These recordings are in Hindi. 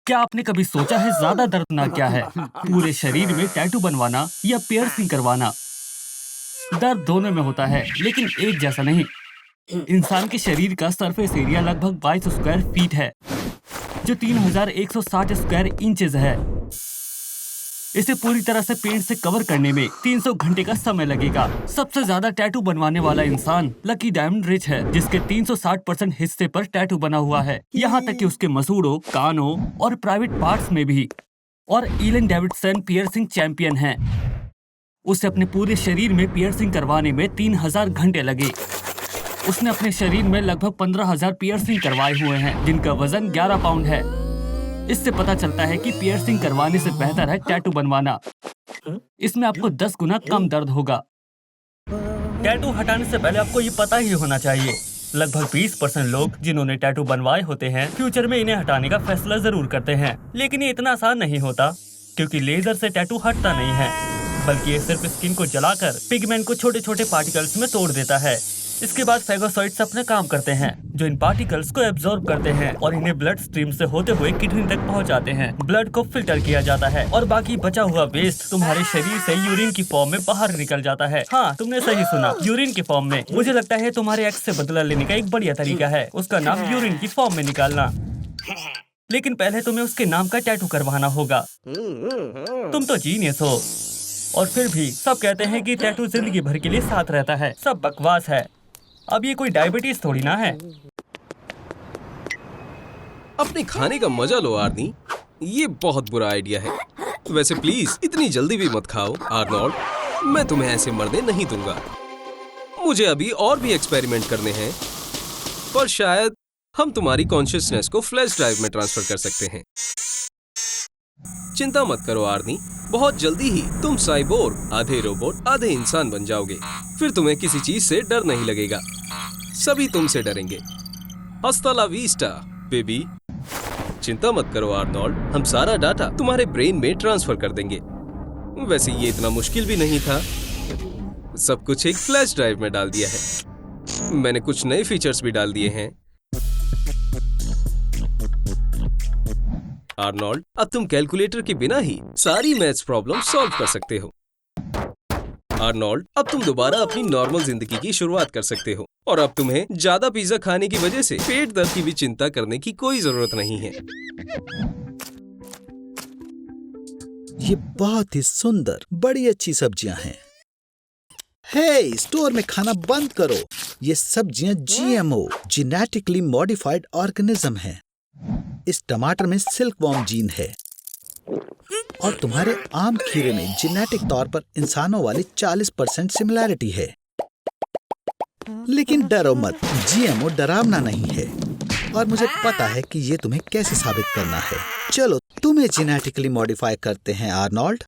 क्या आपने कभी सोचा है ज्यादा दर्दनाक क्या है, पूरे शरीर में टैटू बनवाना या पियर्सिंग करवाना? दर्द दोनों में होता है, लेकिन एक जैसा नहीं। इंसान के शरीर का सरफेस एरिया लगभग 22 स्क्वायर फीट है, जो 3160 स्क्वायर इंचेस है। इसे पूरी तरह से पेंट से कवर करने में 300 घंटे का समय लगेगा। सबसे ज्यादा टैटू बनवाने वाला इंसान लकी डायमंड रिच है, जिसके 360% हिस्से पर टैटू बना हुआ है, यहाँ तक कि उसके मसूड़ों, कानों और प्राइवेट पार्ट्स में भी। और एलन डेविडसन पियर्सिंग चैंपियन है। उसे अपने पूरे शरीर में पियर्सिंग करवाने में 3000 घंटे लगे। उसने अपने शरीर में लगभग 15,000 पियर्सिंग करवाए हुए हैं, जिनका वजन 11 पाउंड है। इससे पता चलता है कि पियर्सिंग करवाने से बेहतर है टैटू बनवाना। इसमें आपको 10 गुना कम दर्द होगा। टैटू हटाने से पहले आपको ये पता ही होना चाहिए, लगभग 20% लोग जिन्होंने टैटू बनवाए होते हैं फ्यूचर में इन्हें हटाने का फैसला जरूर करते हैं। लेकिन ये इतना आसान नहीं होता, क्योंकि लेजर से टैटू हटता नहीं है, बल्कि ये सिर्फ स्किन को जलाकर पिगमेंट को छोटे छोटे पार्टिकल्स में तोड़ देता है। इसके बाद फेगोसाइट्स अपना काम करते हैं, जो इन पार्टिकल्स को एब्जॉर्ब करते हैं और इन्हें ब्लड स्ट्रीम से होते हुए किडनी तक पहुंचाते हैं। ब्लड को फिल्टर किया जाता है और बाकी बचा हुआ वेस्ट तुम्हारे शरीर से यूरिन की फॉर्म में बाहर निकल जाता है। हाँ, तुमने सही सुना, यूरिन की फॉर्म में। मुझे लगता है तुम्हारे एक्स से बदला लेने का एक बढ़िया तरीका है उसका नाम यूरिन की फॉर्म में निकालना। लेकिन पहले तुम्हें उसके नाम का टैटू करवाना होगा। तुम तो जीनियस हो। और फिर भी सब कहते हैं कि टैटू जिंदगी भर के लिए साथ रहता है। सब बकवास है। अब ये कोई डायबिटीज थोड़ी ना है। अपने खाने का मजा लो आर्नी, ये बहुत बुरा आइडिया है। वैसे प्लीज इतनी जल्दी भी मत खाओ आर्नोल्ड, मैं तुम्हें ऐसे मरने नहीं दूंगा। मुझे अभी और भी एक्सपेरिमेंट करने हैं, पर शायद हम तुम्हारी कॉन्शियसनेस को फ्लैश ड्राइव में ट्रांसफर कर सकते हैं। चिंता मत करो आर्नी, बहुत जल्दी ही तुम साइबोर्ग, आधे रोबोट आधे इंसान बन जाओगे। फिर तुम्हें किसी चीज से डर नहीं लगेगा, सभी तुमसे डरेंगे। हस्ता ला विस्टा बेबी। चिंता मत करो आर्नोल्ड, हम सारा डाटा तुम्हारे ब्रेन में ट्रांसफर कर देंगे। वैसे ये इतना मुश्किल भी नहीं था, सब कुछ एक फ्लैश ड्राइव में डाल दिया है। मैंने कुछ नए फीचर्स भी डाल दिए हैं। आर्नोल्ड, अब तुम कैलकुलेटर के बिना ही सारी मैथ्स प्रॉब्लम सॉल्व कर सकते हो। आर्नोल्ड, अब तुम दोबारा अपनी नॉर्मल जिंदगी की शुरुआत कर सकते हो और अब तुम्हें ज्यादा पिज्जा खाने की वजह से पेट दर्द की भी चिंता करने की कोई जरूरत नहीं है। ये बहुत ही सुंदर, बड़ी अच्छी सब्जियां हैं। हे, स्टोर में खाना बंद करो। ये सब्जियां जीएमओ, जेनेटिकली मॉडिफाइड ऑर्गेनिज्म हैं। इस टमाटर में सिल्कवॉर्म जीन है और तुम्हारे आम खीरे में जेनेटिक तौर पर इंसानों वाली 40% सिमिलैरिटी है। लेकिन डरो मत, जीएमओ डरावना नहीं है और मुझे पता है कि ये तुम्हें कैसे साबित करना है। चलो तुम्हें जेनेटिकली मॉडिफाई करते हैं आर्नोल्ड।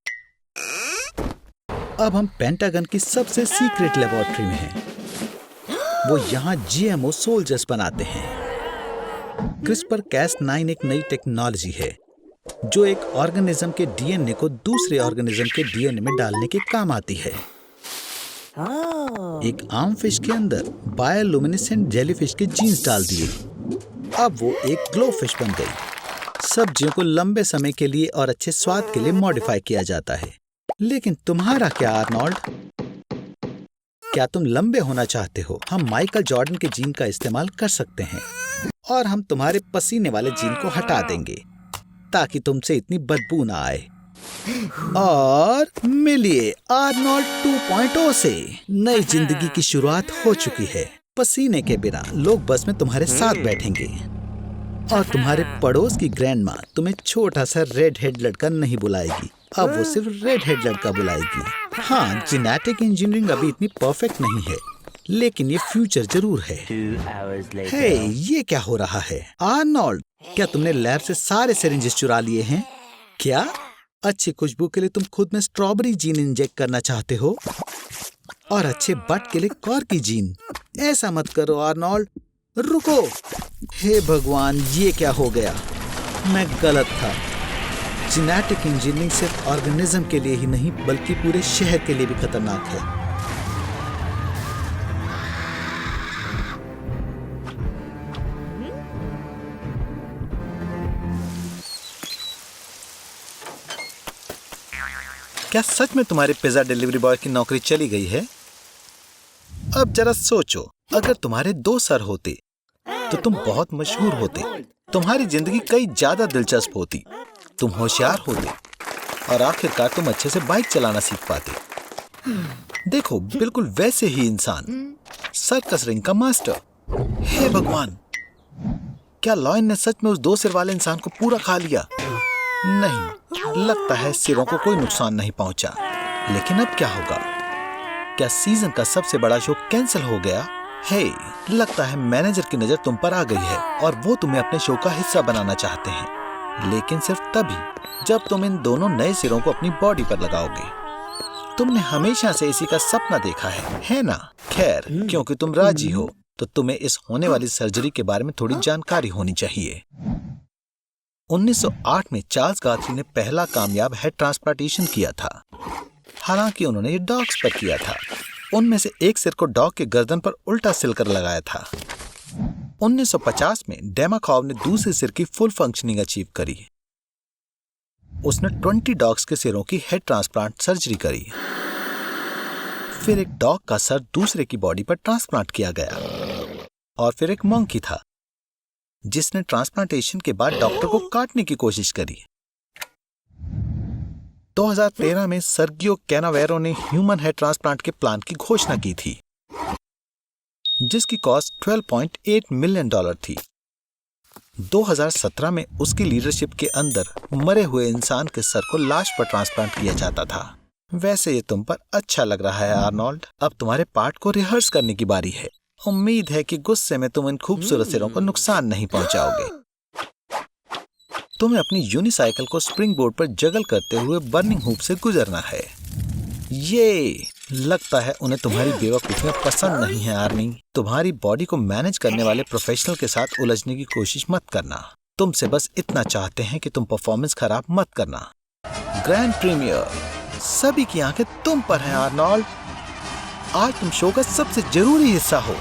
अब हम पेंटागन की सबसे सीक्रेट लेबोरेटरी में हैं। वो यहाँ जीएमओ सोल्जर्स बनाते हैं। CRISPR-Cas9 एक नई टेक्नोलॉजी है जो एक ऑर्गेनिज्म के डीएनए को दूसरे ऑर्गेनिज्म के डीएनए में डालने के काम आती है। एक आम फिश के अंदर बायोलुमिनेसेंट जेलीफिश के जीन्स डाल दिए, अब वो एक ग्लो फिश बन गई। सब्जियों को लंबे समय के लिए और अच्छे स्वाद के लिए मॉडिफाई किया जाता है। लेकिन तुम्हारा क्या आर्नोल्ड? क्या तुम लंबे होना चाहते हो? हम माइकल जॉर्डन के जीन का इस्तेमाल कर सकते हैं और हम तुम्हारे पसीने वाले जीन को हटा देंगे ताकि तुमसे इतनी बदबू ना आए। और मिलिए आर्नोल्ड 2.0 से नई जिंदगी की शुरुआत हो चुकी है। पसीने के बिना लोग बस में तुम्हारे साथ बैठेंगे और तुम्हारे पड़ोस की ग्रैंडमा तुम्हें छोटा सा रेड हेड लड़का नहीं बुलाएगी, अब वो सिर्फ रेड हेड लड़का बुलाएगी। हाँ, जेनेटिक इंजीनियरिंग अभी इतनी परफेक्ट नहीं है, लेकिन ये फ्यूचर जरूर है। हे, ये क्या हो रहा है आर्नोल्ड? क्या तुमने लैब से सारे सिरिंजेस चुरा लिए हैं? क्या अच्छी खुशबू के लिए तुम खुद में स्ट्रॉबेरी जीन इंजेक्ट करना चाहते हो और अच्छे बट के लिए कॉर्की जीन? ऐसा मत करो आर्नोल्ड, रुको। हे भगवान, ये क्या हो गया? मैं गलत था। जेनेटिक इंजीनियरिंग सिर्फ ऑर्गेनिज्म के लिए ही नहीं बल्कि पूरे शहर के लिए भी खतरनाक है। क्या सच में तुम्हारे पिज्जा डिलीवरी बॉय की नौकरी चली गई है? अब जरा सोचो, अगर तुम्हारे 2 सर होते तो तुम बहुत मशहूर होते, तुम्हारी जिंदगी कई ज्यादा दिलचस्प होती, तुम होशियार होते और आखिरकार तुम अच्छे से बाइक चलाना सीख पाते। देखो, बिल्कुल वैसे ही इंसान, सर्कस रिंग का मास्टर। हे भगवान, क्या लॉयन ने सच में उस 2 सिर वाले इंसान को पूरा खा लिया? नहीं, लगता है सिरों को कोई नुकसान नहीं पहुंचा। लेकिन अब क्या होगा? क्या सीजन का सबसे बड़ा शो कैंसिल हो गया? हे, लगता है मैनेजर की नजर तुम पर आ गई है और वो तुम्हें अपने शो का हिस्सा बनाना चाहते हैं, लेकिन सिर्फ तभी जब तुम इन दोनों नए सिरों को अपनी बॉडी पर लगाओगे। तुमने हमेशा से इसी का सपना देखा है ना? खैर, क्योंकि तुम राजी हो तो तुम्हें इस होने वाली सर्जरी के बारे में थोड़ी जानकारी होनी चाहिए। 1908 में चार्ल्स गाथरी ने पहला कामयाब हेड ट्रांसप्लांटेशन किया था। हालांकि उन्होंने ये डॉग्स पर किया था। उनमें से एक सिर को डॉग के गर्दन पर उल्टा सिलकर लगाया था। 1950 में डेमाकॉव ने दूसरे सिर की फुल फंक्शनिंग अचीव करी। उसने 20 डॉग्स के सिरों की हेड ट्रांसप्लांट सर्जरी करी। फिर एक डॉग का सर दूसरे की बॉडी पर ट्रांसप्लांट किया गया। और फिर एक मंकी था जिसने ट्रांसप्लांटेशन के बाद डॉक्टर को काटने की कोशिश करी। 2013 में सर्गियो कैनावेरो ने ह्यूमन हेड ट्रांसप्लांट के प्लान की घोषणा की थी, जिसकी कॉस्ट $12.8 मिलियन थी। 2017 में उसकी लीडरशिप के अंदर मरे हुए इंसान के सर को लाश पर ट्रांसप्लांट किया जाता था। वैसे ये तुम पर अच्छा लग रहा है आर्नोल्ड। अब तुम्हारे पार्ट को रिहर्स करने की बारी है। उम्मीद है कि गुस्से में तुम इन खूबसूरत सिरों को नुकसान नहीं पहुंचाओगे। तुम्हें अपनी यूनिसाइकिल को स्प्रिंग बोर्ड पर जगल करते हुए बर्निंग हूप से गुजरना है। ये लगता है उन्हें तुम्हारी बेवकूफियां पसंद नहीं है आर्मी। तुम्हारी बॉडी को मैनेज करने वाले प्रोफेशनल के साथ उलझने की कोशिश मत करना। तुमसे बस इतना चाहते हैं कि तुम परफॉर्मेंस खराब मत करना। ग्रैंड प्रीमियर, सभी की आंखें तुम पर हैं आर्नोल्ड। आज तुम शो का सबसे जरूरी हिस्सा हो।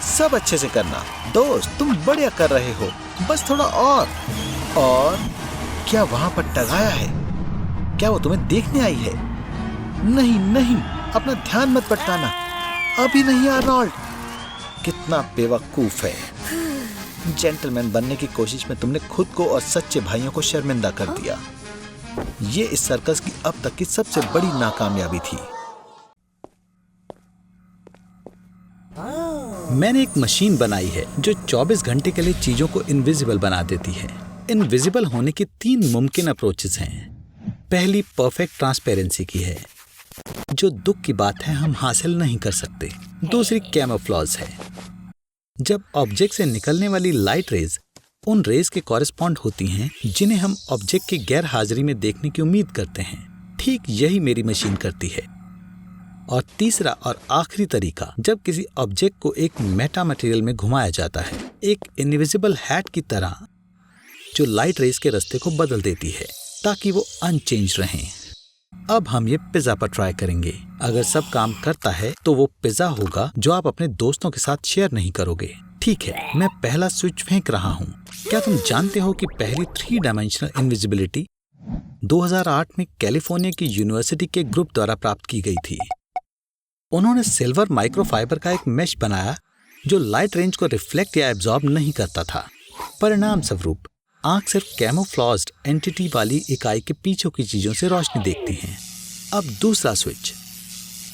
सब अच्छे से करना दोस्त, तुम बढ़िया कर रहे हो, बस थोड़ा और क्या वहां पर टगाया है? क्या वो तुम्हें देखने आई है? नहीं, अपना ध्यान मत भटकाना। अभी नहीं आर्नोल्ड। कितना बेवकूफ है। जेंटलमैन बनने की कोशिश में तुमने खुद को और सच्चे भाइयों को शर्मिंदा कर दिया। ये इस सर्कस की अब तक की सबसे बड़ी नाकामयाबी थी। मैंने एक मशीन बनाई है जो 24 घंटे के लिए चीजों को इनविजिबल बना देती है। इनविजिबल होने की 3 मुमकिन अप्रोचेस हैं। पहली परफेक्ट ट्रांसपेरेंसी की है, जो दुख की बात है हम हासिल नहीं कर सकते। दूसरी कैमोफ्लेज है, जब ऑब्जेक्ट से निकलने वाली लाइट रेज उन रेज के कॉरेस्पॉन्ड होती हैं जिन्हें हम ऑब्जेक्ट की गैर हाजिरी में देखने की उम्मीद करते हैं। ठीक यही मेरी मशीन करती है। और तीसरा और आखिरी तरीका, जब किसी ऑब्जेक्ट को एक मेटा मटेरियल में घुमाया जाता है, एक इनविजिबल हैट की तरह, जो लाइट रेज के रास्ते को बदल देती है ताकि वो अनचेंज रहें। अब हम ये पिज्जा पर ट्राई करेंगे। अगर सब काम करता है तो वो पिज्जा होगा जो आप अपने दोस्तों के साथ शेयर नहीं करोगे। ठीक है, मैं पहला स्विच फेंक रहा हूँ। क्या तुम जानते हो कि पहली 3 डायमेंशनल इनविजिबिलिटी 2008 में कैलिफोर्निया की यूनिवर्सिटी के ग्रुप द्वारा प्राप्त की गई थी। उन्होंने सिल्वर माइक्रोफाइबर का एक मेश बनाया जो लाइट रेंज को रिफ्लेक्ट या एब्जॉर्ब नहीं करता था। परिणाम स्वरूप आंख सिर्फ कैमोफ्लेज्ड एंटिटी वाली इकाई के पीछे की चीजों से रोशनी देखती हैं। अब दूसरा स्विच।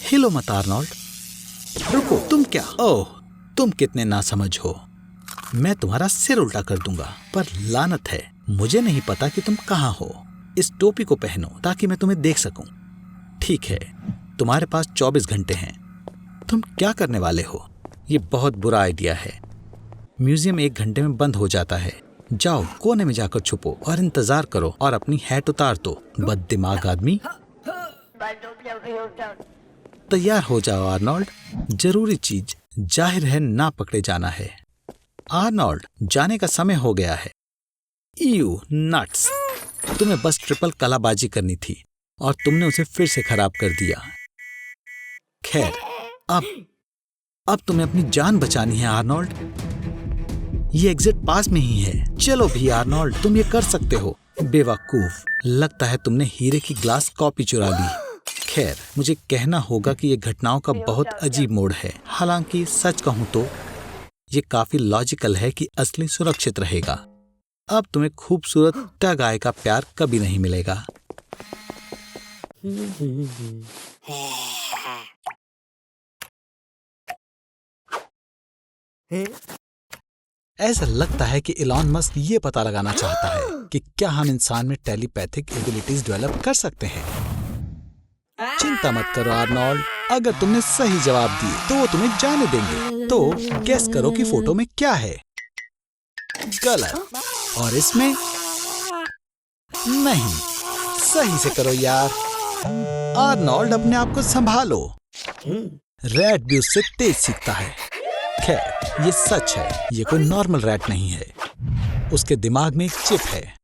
हिलो मत आर्नोल्ड। रुको, तुम क्या? ओह, तुम कितने नासमझ हो। मैं तुम्हारा सिर उल्टा कर दूंगा। पर लानत है, मुझे नहीं पता कि तुम कहाँ हो। इस टोपी को पहनो ताकि मैं तुम्हें देख सकूं। ठीक है, तुम्हारे पास 24 घंटे हैं। तुम क्या करने वाले हो? ये बहुत बुरा आइडिया है। म्यूजियम 1 घंटे में बंद हो जाता है। जाओ, कोने में जाकर छुपो और इंतजार करो और अपनी हैट उतार दो, बददिमाग आदमी। तैयार हो जाओ आर्नोल्ड। जरूरी चीज जाहिर है ना पकड़े जाना है। आर्नोल्ड, जाने का समय हो गया है। यू नट्स, तुम्हें बस ट्रिपल कलाबाजी करनी थी और तुमने उसे फिर से खराब कर दिया। खैर, अब तुम्हें अपनी जान बचानी है आर्नोल्ड। ये एग्जिट पास में ही है। चलो भी आर्नोल्ड, तुम ये कर सकते हो। बेवकूफ, लगता है तुमने हीरे की ग्लास कॉपी चुरा ली। खैर, मुझे कहना होगा कि ये घटनाओं का बहुत अजीब मोड़ है। हालांकि सच कहूं तो ये काफी लॉजिकल है कि असली सुरक्षित रहेगा। अब तुम्हें खूबसूरत टग आय का प्यार कभी नहीं मिलेगा। ऐसा लगता है कि इलॉन मस्क ये पता लगाना चाहता है कि क्या हम इंसान में टेलीपैथिक एबिलिटीज डेवलप कर सकते हैं। चिंता मत करो आर्नोल्ड, अगर तुमने सही जवाब दिए तो वो तुम्हें जाने देंगे। तो गेस करो कि फोटो में क्या है। गलत। और इसमें नहीं। सही से करो यार। आर्नोल्ड, अपने आप को संभालो। रैट भी उससे तेज सीखता है। खैर, ये सच है, ये कोई नॉर्मल रैट नहीं है। उसके दिमाग में एक चिप है।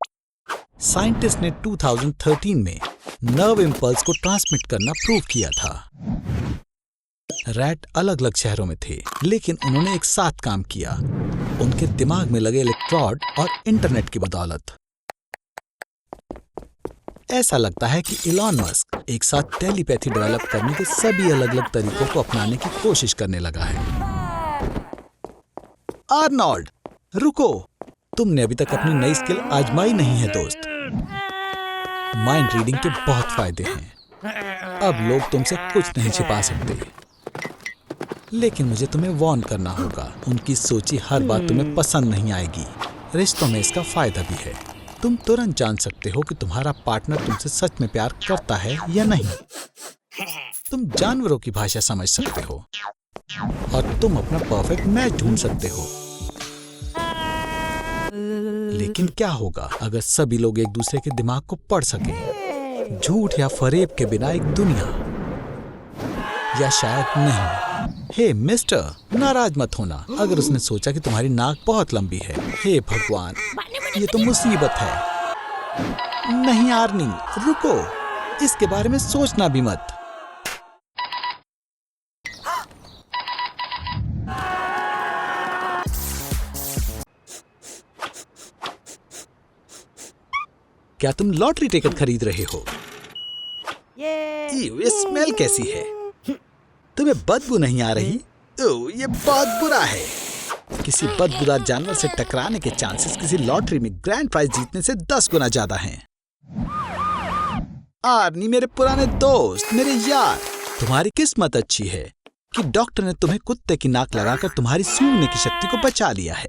साइंटिस्ट ने 2013 में नर्व इम्पल्स को ट्रांसमिट करना प्रूव किया था। रैट अलग अलग शहरों में थे, लेकिन उन्होंने एक साथ काम किया, उनके दिमाग में लगे इलेक्ट्रोड और इंटरनेट की बदौलत। ऐसा लगता है कि इलॉन मस्क एक साथ टेलीपैथी डेवलप करने के सभी अलग अलग तरीकों को अपनाने की कोशिश करने लगा है। आर्नोल्ड, रुको, तुमने अभी तक अपनी नई स्किल आजमाई नहीं है दोस्त। माइंड रीडिंग के बहुत फायदे हैं। अब लोग तुमसे कुछ नहीं छिपा सकते। लेकिन मुझे तुम्हें वार्न करना होगा, उनकी सोची हर बात तुम्हें पसंद नहीं आएगी। रिश्तों में इसका फायदा भी है। तुम तुरंत जान सकते हो कि तुम्हारा पार्टनर तुमसे सच में प्यार करता है या नहीं। तुम जानवरों की भाषा समझ सकते हो और तुम अपना परफेक्ट मैच ढूंढ सकते हो। लेकिन क्या होगा अगर सभी लोग एक दूसरे के दिमाग को पढ़ सकें? झूठ या फरेब के बिना एक दुनिया, या शायद नहीं। हे मिस्टर, नाराज मत होना अगर उसने सोचा कि तुम्हारी नाक बहुत लंबी है। हे भगवान, ये तो मुसीबत है। नहीं आर्नी, रुको, इसके बारे में सोचना भी मत। क्या तुम लॉटरी टिकट खरीद रहे हो? ये स्मेल कैसी है? तुम्हें बदबू नहीं आ रही? ओह, ये बहुत बुरा है। किसी बदबूदार जानवर से टकराने के चांसेस किसी लॉटरी में ग्रैंड प्राइज जीतने से 10 गुना ज्यादा हैं। आर्नी, मेरे पुराने दोस्त, मेरे यार, तुम्हारी किस्मत अच्छी है कि डॉक्टर ने तुम्हें कुत्ते की नाक लगाकर तुम्हारी सूंघने की शक्ति को बचा लिया है।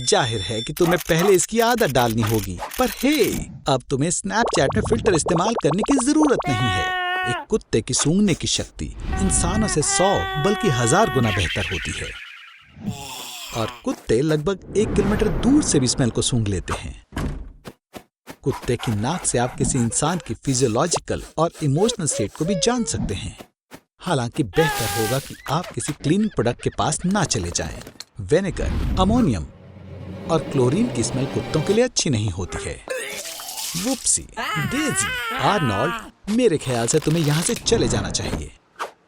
जाहिर है कि तुम्हें पहले इसकी आदत डालनी होगी, पर हे, अब तुम्हें स्नैपचैट में फिल्टर इस्तेमाल करने की जरूरत नहीं है। एक कुत्ते की सूंघने की शक्ति इंसानों से 100 बल्कि 1000 गुना बेहतर होती है। और कुत्ते लगभग 1 किलोमीटर दूर से भी स्मेल को सूंघ लेते हैं। कुत्ते की नाक से आप किसी इंसान की फिजियोलॉजिकल और इमोशनल स्टेट को भी जान सकते हैं। हालांकि बेहतर होगा कि आप किसी क्लीनिंग प्रोडक्ट के पास ना चले जाएं। विनेगर, अमोनियम और क्लोरीन की स्मेल कुत्तों के लिए अच्छी नहीं होती है। वुप्सी, डेजी, आर्नोल्ड, मेरे ख्याल से तुम्हें यहाँ से चले जाना चाहिए।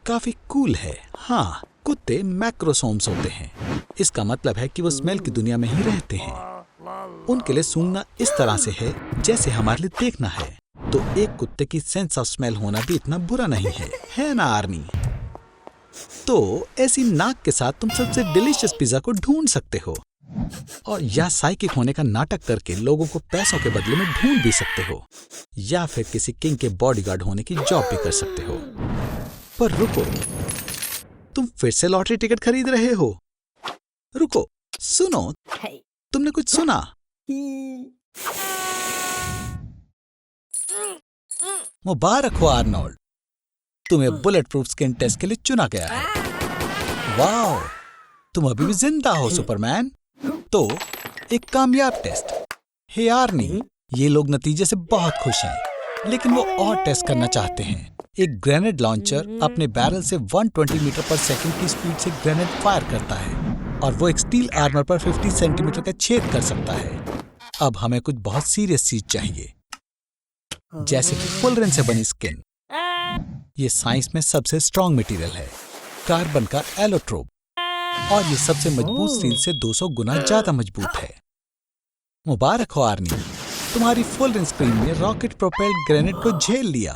काफी कूल है। हाँ, कुत्ते मैक्रोसोम्स होते हैं। इसका मतलब है कि वो स्मेल की दुनिया में ही रहते हैं। उनके लिए सूंघना इस तरह से है जैसे हमारे लिए देखना है। तो एक कुत्ते की सेंस ऑफ स्मेल होना भी इतना बुरा नहीं है ना आर्नी? तो ऐसी नाक के साथ तुम सबसे डिलीशियस पिज्जा को ढूंढ सकते हो, और या साइकिक होने का नाटक करके लोगों को पैसों के बदले में ढूंढ भी सकते हो, या फिर किसी किंग के बॉडीगार्ड होने की जॉब भी कर सकते हो। पर रुको, तुम फिर से लॉटरी टिकट खरीद रहे हो? रुको, सुनो, तुमने कुछ सुना? मुबारक हो आर्नोल्ड, तुम्हें बुलेट प्रूफ स्किन टेस्ट के लिए चुना गया है। वाओ, तुम अभी भी जिंदा हो सुपरमैन। तो एक कामयाब टेस्ट। हे आर्नी, ये लोग नतीजे से बहुत खुश हैं, लेकिन वो और टेस्ट करना चाहते हैं। एक ग्रेनेड लॉन्चर अपने बैरल से 120 मीटर पर सेकंड की स्पीड से ग्रेनेड फायर करता है, और वो एक स्टील आर्मर पर 50 सेंटीमीटर का छेद कर सकता है। अब हमें कुछ बहुत सीरियस चीज चाहिए, जैसे कि फुलरेन से बनी स्किन। ये साइंस में सबसे स्ट्रॉन्ग मटेरियल है, कार्बन का एलोट्रोप, और ये सबसे मजबूत स्टील से 200 गुना ज्यादा मजबूत है। मुबारक हो आर्नी, तुम्हारी फुलरेन स्क्रीन ने रॉकेट प्रोपेल्ड ग्रेनेड को झेल लिया।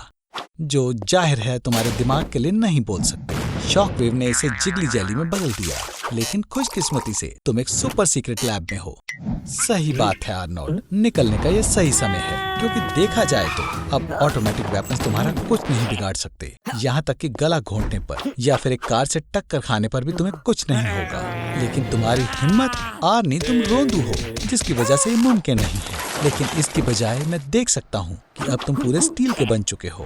जो जाहिर है तुम्हारे दिमाग के लिए नहीं बोल सकते। शॉकवेव ने इसे जिगली जेली में बदल दिया, लेकिन खुशकिस्मती से तुम एक सुपर सीक्रेट लैब में हो। सही बात है आर्नोल्ड, निकलने का ये सही समय है, क्योंकि देखा जाए तो अब ऑटोमेटिक वेपन्स तुम्हारा कुछ नहीं बिगाड़ सकते। यहाँ तक कि गला घोंटने पर या फिर एक कार से टक्कर खाने पर भी तुम्हें कुछ नहीं होगा। लेकिन तुम्हारी हिम्मत, आर्नी तुम रोंदू हो, जिसकी वजह से ये मुमकिन नहीं है। लेकिन इसकी बजाय मैं देख सकता हूँ कि अब तुम पूरे स्टील के बन चुके हो।